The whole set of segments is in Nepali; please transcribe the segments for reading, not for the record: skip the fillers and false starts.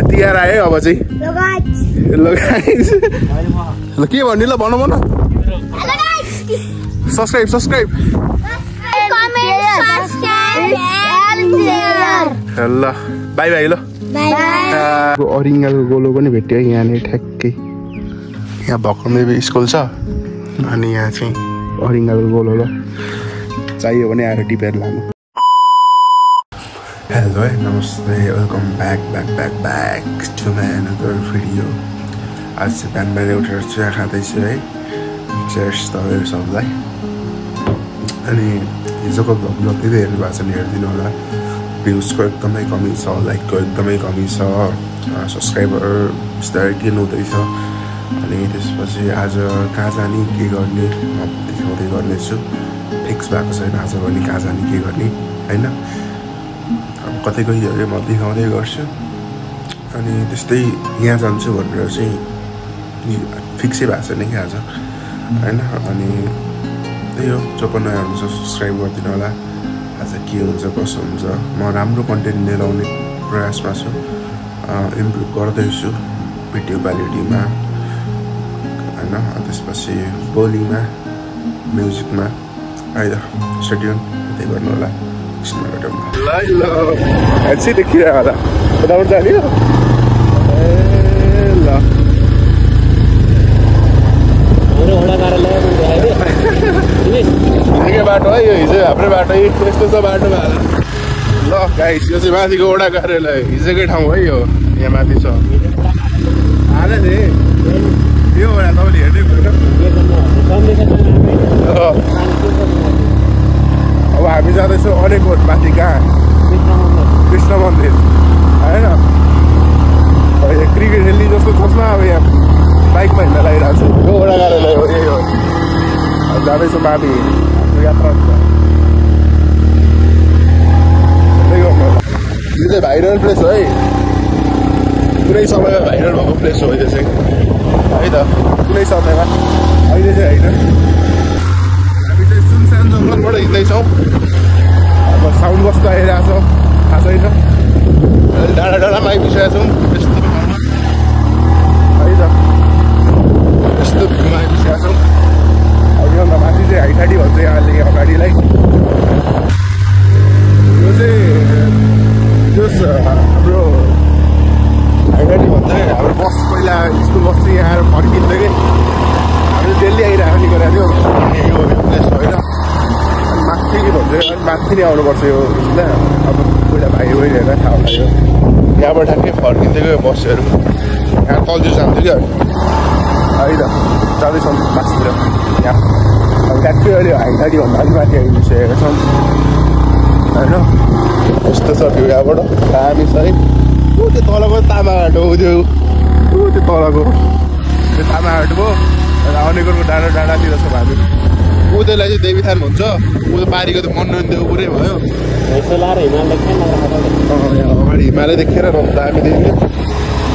तिहार आयो अब चाहिँ ल के भन्ने ल भन सब्सक्राइब ल बाई बाई ल अरिङ्गाको गोलो पनि भेट्यो यहाँनिर ठ्याक्कै यहाँ भर्खरमै स्कुल छ अनि यहाँ चाहिँ अरिङ्गाको गोलो ल चाहियो भने आएर टिपेर लानु। हेलो है नमस्ते welcome back to my another video. आज चाहिँ बिहान उठेर चिया खाँदैछु है। चेयर्स तपाईँहरू सबलाई। अनि हिजोको भ्लग जति हेर्नु भएको छ नि हेरिदिनु होला। भ्युजको एकदमै कमी छ, लाइकको एकदमै कमी छ, सब्सक्राइबर बिस्तारै गेन हुँदैछ। अनि त्यसपछि आज कहाँ जाने के गर्ने म देखाउँदै गर्नेछु। फिक्स भएको छैन आज पनि कहाँ जाने के गर्ने होइन। कतै गयो अरे म देखाउँदै गर्छु। अनि त्यस्तै यहाँ जान्छु भनेर चाहिँ फिक्सै भएको छैन कि आज होइन। अनि त्यही हो, जो पनि नयाँ हुन्छ सब्सक्राइब गरिदिनु होला। आज के हुन्छ कसो हुन्छ म राम्रो कन्टेन्ट लिएर आउने प्रयासमा छु। इम्प्रुभ गर्दैछु भिडियो क्वालिटीमा होइन, त्यसपछि बोलीमा म्युजिकमा आइद सेड्युल त्यही गर्नु होला। ल देखिरह होला उताबाट जाने हो। ल बाटो है यो, हिजो हाम्रै बाटो यस्तो छ बाटो भएर। ल गाइस यो चाहिँ माथिको वडा कार्यालय हिजोकै ठाउँ है यो, यहाँ माथि छ हाल नि यो वडा तपाईँले हेर्दै अब हामी जाँदैछौँ अनेकोट माथि कहाँ कृष्ण मन्दिर होइन। क्रिकेट खेल्ने जस्तो चस्मा अब यहाँ बाइकमा हिँड्न लागिरहेको छु। यो वडा कार्यालय हो, यही हो। जाँदैछौँ माथि हाम्रो यात्रा हुन्छ। यो चाहिँ भाइरल प्लेस हो है, कुनै समयमा भाइरल भएको प्लेस हो यो चाहिँ है त। कुनै समयमा अहिले चाहिँ होइन। हामी चाहिँ सुनसान जङ्गलबाट हिँड्दैछौँ। अब साउन्ड कस्तो आइरहेको छ थाहा छैन। डाँडा डाँडामा आइपुगेका छौँ यस्तो ठाउँमा है त। यस्तो भिउमा आइपुगेका छौँ। अब योभन्दा माथि चाहिँ हाइटाडी भन्छ यहाँले अगाडिलाई। यो चाहिँ हाम्रो हाइटाडी भन्छ हाम्रो बस, पहिला स्कुल बस चाहिँ यहाँ आएर फर्किन्थ्यो कि हामीले डेली आइरहेको नि गरेको थियो। यो प्लेस होइन माथि के भन्छ अलिक माथि नै आउनुपर्छ यो होइन। अब पहिला भाइ बहिनीहरूलाई थाहा होला यो। यहाँबाट ठ्याक्कै फर्किन्थ्यो यो बसहरू, यहाँ तल्तिर जान्थ्यो क्या है त। जाँदैछौँ माथितिर यहाँ। अब ठ्याक्कै अहिले हाइटाडीभन्दा अलिक माथि आइसकेका छौँ होइन। यस्तो छ भ्यू यहाँबाट दामी छ है। त्यो तलको तामाघाट हो, त्यो तलको त्यो तामाघाट हो। अनेकोटको डाँडातिर छ हामी। त्यसलाई चाहिँ देवीथान भन्छ। पारीको त मनोरञ्जन पुरै भयो। अगाडि हिमालय देखेर दामी देख्ने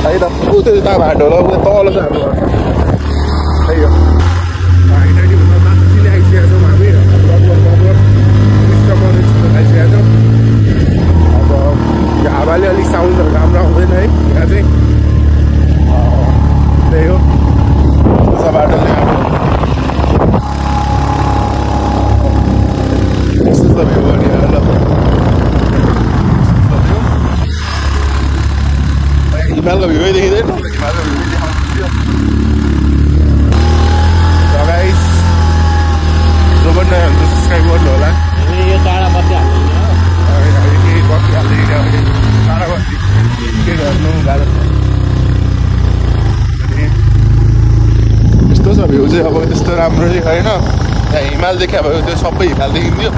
है त। त्यो तामाघाट होला, तल छ हाम्रो त्यही हो। हाइटाडीभन्दा माथि नै आइसकेका छौँ हामी। कृष्ण मन्दिर आइसकेका छौँ। अब हावाले अलिक साउन्डहरू राम्रो आउँदैन है यहाँ चाहिँ। त्यही हो बाटो नै यस्तो छ भ्यू गर्ने ल। हिमालको भ्यूमै देखिँदैन, हिमालको भ्यू देखाउँछु। गाइस जो पनि नयाँ हुन्छ सब्सक्राइब गर्नु होला। यो टाढा बस्ती हाल्दैन, टाढा बस्ती के गर्नु गाह्रो छ। यस्तो छ भ्यू चाहिँ अब त्यस्तो राम्रो चाहिँ छैन। यहाँ हिमाल देखा भयो, त्यो सबै हिमाल देखिन्थ्यो।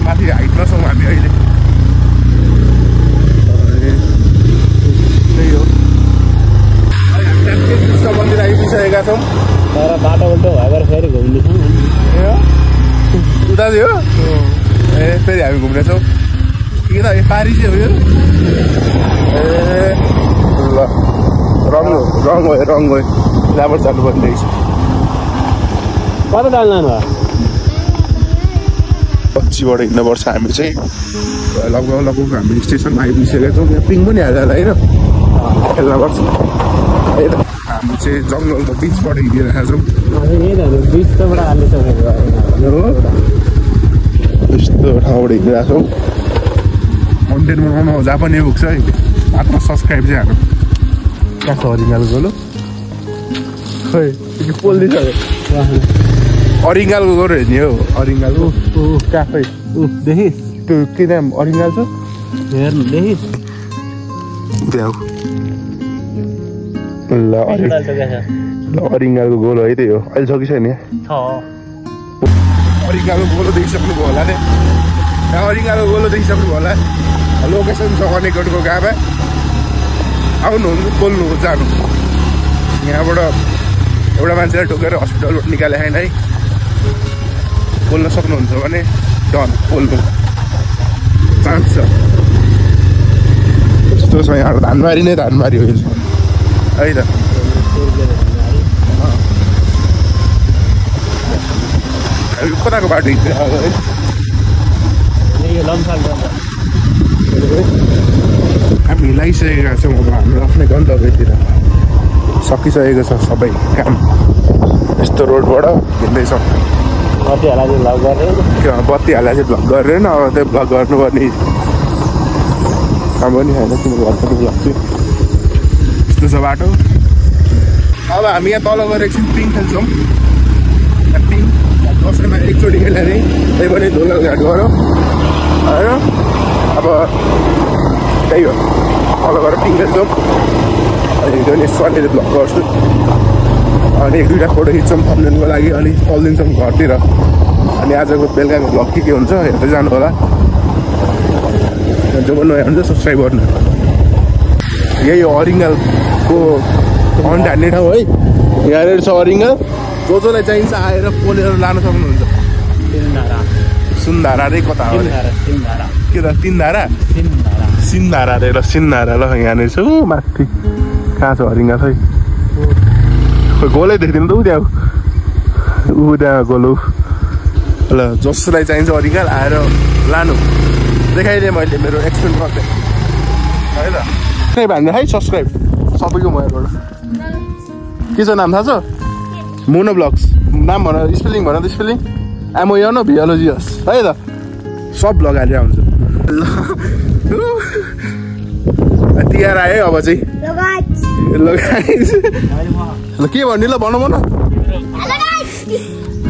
माथि हाइटमा छौँ हामी अहिले। त्यही हो, हामी कृष्ण मन्दिर आइपुगिसकेका छौँ। तर बाटो उल्टो भएर फेरि घुम्दैछौँ। उता चाहिँ हो ए, फेरि हामी घुम्नेछौँ कि त। पारी चाहिँ हो यो ए। ल रङ गयो यहाँबाट जानुपर्ने रहेछ। कता डाल जानु भयो? पिछीबाट हिँड्नुपर्छ हामी चाहिँ लगभग हामी स्टेसनमा आइपुगिसकेका छौँ यहाँ पिङ पनि हाल्दा होइन खेल्नुपर्छ है त हामी चाहिँ जङ्गलको बिचबाट हिँडिरहेका छौँ यस्तो ठाउँबाट हिँडिरहेको छौँ कन्टेन्ट बनाउनु जहाँ पनि पुग्छ है मात्र सब्सक्राइब चाहिँ हाल्नु कहाँ छ अरिङ्गालको गोलो खै पोल्दैछ अरिङ्गालको गोलो हेर्ने हो अरिङ्गालको काफै देखिस् त्यो के नाम अरिङ्गाल छ हेर्नु देखिस् त्यहाँ ल अरिङ्गालको गोलो है त्यही हो अहिले छ कि छैन अरिङ्गालको गोलो देखिसक्नुभयो होला नि अरिङ्गालको गोलो देखिसक्नुभयो होला लोकेसन छ अनेकटको गाँमा आउनुहुन्छ बोल्नु जानु यहाँबाट एउटा मान्छेलाई टोकेर हस्पिटलबाट निकाले होइन है बोल्न सक्नुहुन्छ भने डन बोल्नु चान्स छ यस्तो छ यहाँ धानबारी नै धानबारी हो है त कताको बाटो हिँड्छ हामी लगाइसकेका छौँ अब हाम्रो आफ्नै गन्तव्यतिर सकिसकेको छ सबै काम यस्तो रोडबाट हिँड्दैछौँ बत्ती हालेर चाहिँ भ्लग गरेन अब त्यो भ्लग गर्नुपर्ने काम पनि होइन तिम्रो घरको भ्लग चाहिँ यस्तो छ बाटो अब हामी यहाँ तल गएर एकछिन पिङ खेल्छौँ पिङ दसैँमा एकचोटि खेलेर त्यही पनि ढोलघाट गरौँ होइन अब त्यही हो तल गएर पिङ खेल्छौँ अनि त्यो यसरी भ्लग गर्छु अनि एक दुईवटा फोटो खिच्छौँ थम्बनेलको लागि अनि फल्दिन्छौँ घरतिर अनि आजको बेलुकाको भ्लग के हुन्छ हेर्दै जानु होला जो पनि नयाँ हुन्छ सब्सक्राइब गर्नु यही हो अरिङ्गालको अन्ट हान्ने ठाउँ है यहाँनिर छ अरिङ्गाल जसलाई चाहिन्छ आएर पोलेर लान सक्नुहुन्छ सुन्धारा रे कता हो के त तिनधारा सिन्धारा रे ल सिन्धारा ल यहाँनिर छ माथि कहाँ छ अरिङ्गाल खै खोइ गोलै देख्दिनँ त ऊ त्यहाँ गोलो ल जसलाई चाहिन्छ अरिङ्गाल आएर लानु देखाइदिएँ मैले मेरो एक्सप्लेन गर्दै है त त्यही भन्दा है सब्सक्राइब सबैको मोबाइलबाट के छ नाम थाहा छ मोनो ब्लग्स नाम भन स्पेलिङ भन त स्पेलिङ एमओएन भियोलोजियस है त सब भ्लग हालेर हुन्छ ल तिहार आयो अब चाहिँ ल के भन्ने ल भनौँ भन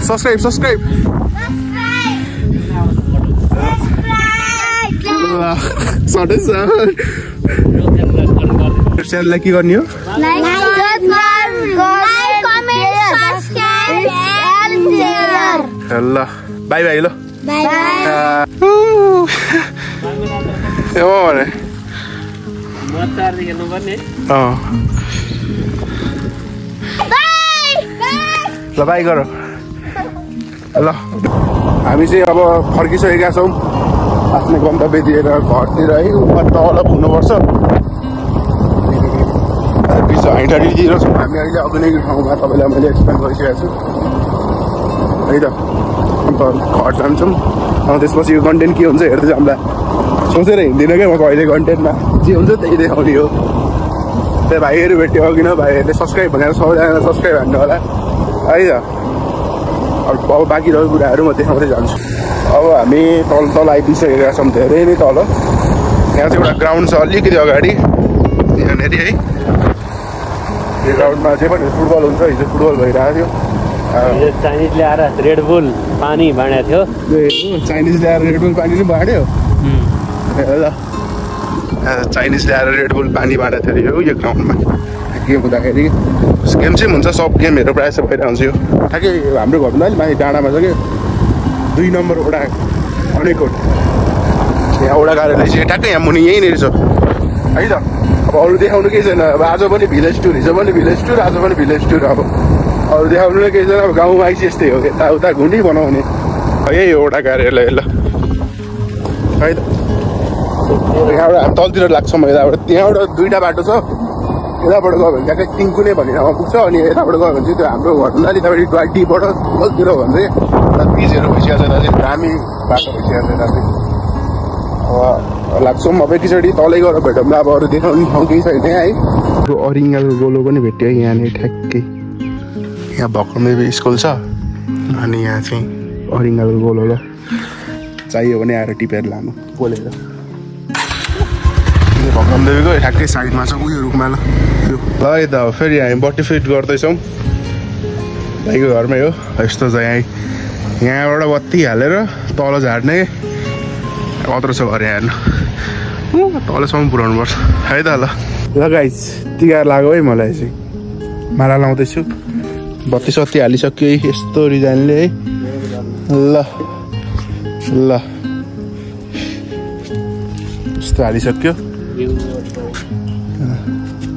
सब्सक्राइब च्यानललाई के गर्ने हो ल बाई बाई ल ल बाई गर ल हामी चाहिँ अब फर्किसकेका छौँ आफ्नो गन्तव्य दिएर घरतिर है तल पुग्नुपर्छ हाइटाडीतिर छौँ हामी अहिले अघि ठाउँमा तपाईँलाई मैले एक्सप्लेन गरिसकेको छु है त अन्त घर जान्छौँ अनि त्यसपछि यो कन्टेन्ट के हुन्छ हेर्दै हामीलाई सोचेर हिँड्दिनँ क्या म कहिले कन्टेन्टमा जे हुन्छ त्यही देखाउने हो त्यही भाइहरू भेट्यो अघि न भाइहरूले सब्सक्राइब भनेर सबैजना सब्सक्राइब हान्नु होला है त अब बाँकी रहेको कुराहरू म देखाउँदै जान्छु अब हामी तल आइपुगिसकेका छौँ धेरै नै तल यहाँ चाहिँ एउटा ग्राउन्ड छ अलिकति अगाडि यहाँनिर है यो ग्राउन्डमा चाहिँ पनि फुटबल हुन्छ हिजो फुटबल भइरहेको थियो चाइनिज ल्याएर रेडबुल पानी बाँडेको थियो चाइनिज ल्याएर रेडबुल पानी पनि बाँड्यो ल चाइनिज ल्याएर रेडबुल पानी बाँडेको थियो यो ग्राउन्डमा गेम हुँदाखेरि गेम चाहिँ हुन्छ सब गेमहरू प्रायः जस्तो भइरहेको हुन्छ यो ठ्याक्कै हाम्रो घरमा अलिक माथि डाँडामा छ कि 2 नम्बर वडा अनेकोट यहाँ वडा कार्यालय चाहिँ ठ्याक्कै यहाँ मुनि यहीँनिर छ है त अब अरू देखाउनु केही छैन अब आज पनि भिलेज टुर हिजो पनि भिलेज टुर आज पनि भिलेज टुर अब अरू देखाउनु नै केही छैन अब गाउँमा आइसि यस्तै हो यताउता घुँडी बनाउने यही हो वडा कार्यालय ल है त यहाँबाट हामी तलतिर लाग्छौँ यताबाट त्यहाँबाट 2टा बाटो छ यताबाट गयो भने ट्याक्कै टिङ्कुने भन्ने ठाउँमा पुग्छ अनि यताबाट गयो भने चाहिँ त्यो हाम्रो घरमा अलिक तपाईँले 20बाट तलतिर हो भने चाहिँ पिचहरू भइसकेको छ दाजु दामी बाटो भइसकेको छ दाजु अब लाग्छौँ अब एकैचोटि तलै गएर भेटौँला अब अरू देखाउने ठाउँ केही छैन है अरिङ्गाको गोलो पनि भेट्यो यहाँनिर ठ्याक्कै यहाँ भक्कमदेवी स्कुल छ अनि यहाँ चाहिँ अरिङ्गाको गोलो ल चाहियो भने आएर टिपेर लानु बोलेर भक्कमदेवीको ठ्याक्कै साइडमा छ उयो रुखमा ल है त फेरि हामी बट्टी फिट गर्दैछौँ भाइको घरमै हो यस्तो छ यहाँबाट बत्ती हालेर तल झार्ने कत्रो छ घर हेर्नु तलसम्म पुऱ्याउनु पर्छ है त ल गाइस टिका लाग्यो है मलाई चाहिँ माला लाउँदैछु बत्ती सत्ती हालिसक्यो यस्तो डिजाइनले है ल ल यस्तो हालिसक्यो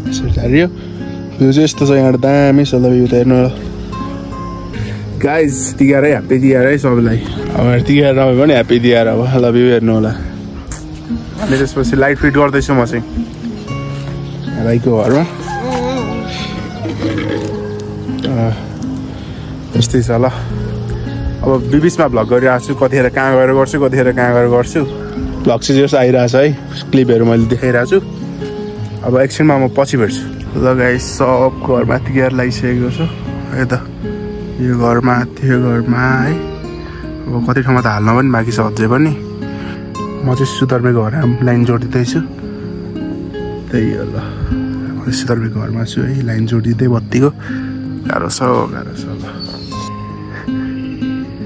यसरी हाल्यो भ्यू चाहिँ यस्तो छ यहाँबाट दामी छ ल भ्यू त हेर्नु ल गाइज तिहार है ह्याप्पी तिहार है सबैलाई अब तिहार नभए पनि ह्याप्पी तिहार अब ल भ्यू हेर्नु होला अनि त्यसपछि लाइट फिट गर्दैछु म चाहिँ राईको घरमा यस्तै छ ल अब बिचमा भ्लग गरिरहेको छु कतिखेर कहाँ गएर गर्छु कतिखेर कहाँ गएर गर्छु भ्लग चाहिँ जस्तो आइरहेको छ है क्लिपहरू मैले देखाइरहेको छु अब एकछिनमा म पछि भेट्छु ल गाइस सब घरमा तिहार लागिसकेको छ है त यो घरमा त्यो घरमा है अब कति ठाउँमा त हाल्न पनि बाँकी छ अझै पनि म चाहिँ सुदर्मेको घर लाइन जोडिँदैछु त्यही हो ल सुदर्मेको घरमा छु है लाइन जोडिँदै बत्तीको गाह्रो छ ल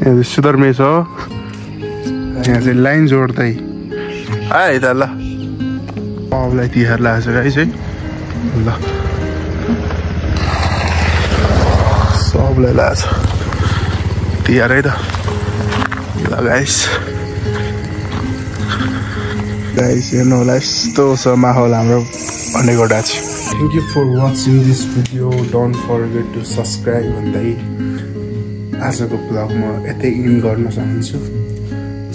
यहाँ सुदर्मे छ यहाँ चाहिँ लाइन जोड्दै है त ल सबलाई तिहार लाग्छ गाइस है ल सबलाई लाग्छ तिहार है त ल गाइस हेर्नु होला यस्तो छ माहौल हाम्रो भनेको डाँची thank you for watching this video don't forget to subscribe भन्दै आजको भ्लग म यतै इन गर्न चाहन्छु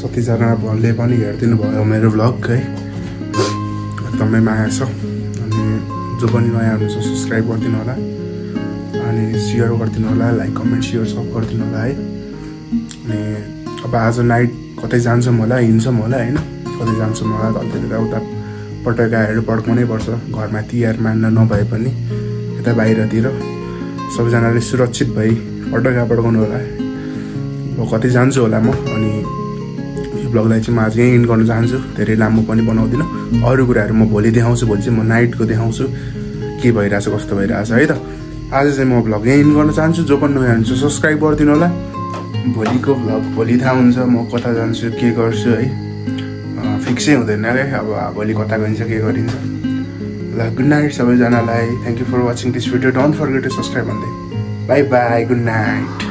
जतिजनाले पनि हेरिदिनु भयो मेरो भ्लग है एकदमै माया छ अनि जो पनि नयाँ हुनुहुन्छ सब्सक्राइब गरिदिनु होला अनि सेयर गरिदिनु होला लाइक कमेन्ट सेयर सब गरिदिनु होला है अनि अब आज नाइट कतै जान्छौँ होला हिँड्छौँ होला होइन कतै जान्छौँ होला घरतिर उता पटकाहरू पड्काउनै पर्छ घरमा तिहार मान्न नभए पनि यता बाहिरतिर सबैजनाले सुरक्षित भई पटका पड्काउनु होला म कतै जान्छु होला म अनि यो भ्लगलाई चाहिँ म आज यहीँ इन्ड गर्न चाहन्छु धेरै लामो पनि बनाउँदिनँ अरू कुराहरू म भोलि देखाउँछु भोलि चाहिँ म नाइटको देखाउँछु के भइरहेछ कस्तो भइरहेछ है त आज चाहिँ म भ्लग यहीँ इन्ड गर्न चाहन्छु जो पनि नयाँ हुन्छ सब्सक्राइब गरिदिनु होला भोलिको भ्लग भोलि थाहा हुन्छ म कता जान्छु के गर्छु है फिक्सै हुँदैन है अब भोलि कता गइन्छ के गरिन्छ ल गुड नाइट सबैजनालाई thank you for watching this video don't forget to subscribe भन्दै बाई बाई गुड नाइट